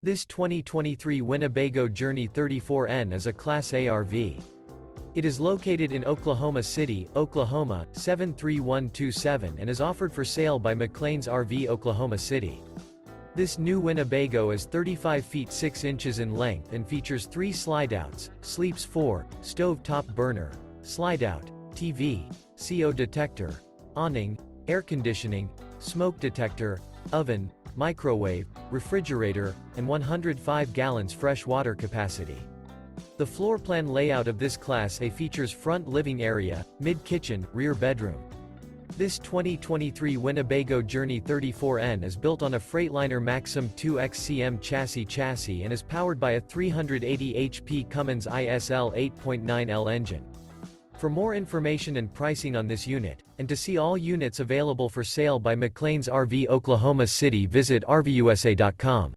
This 2023 Winnebago Journey 34N is a Class A RV. It is located in Oklahoma City, Oklahoma, 73127 and is offered for sale by McClain's RV Oklahoma City. This new Winnebago is 35 feet 6 inches in length and features 3 slideouts, sleeps 4, stove top burner, slideout, TV, CO detector, awning, air conditioning, smoke detector, oven, microwave, refrigerator, and 105 gallons fresh water capacity. The floor plan layout of this Class A features front living area, mid-kitchen, rear bedroom. This 2023 Winnebago Journey 34N is built on a Freightliner Maxum 2XCM chassis and is powered by a 380 HP Cummins ISL 8.9L engine. For more information and pricing on this unit, and to see all units available for sale by McClain's RV Oklahoma City, visit RVUSA.com.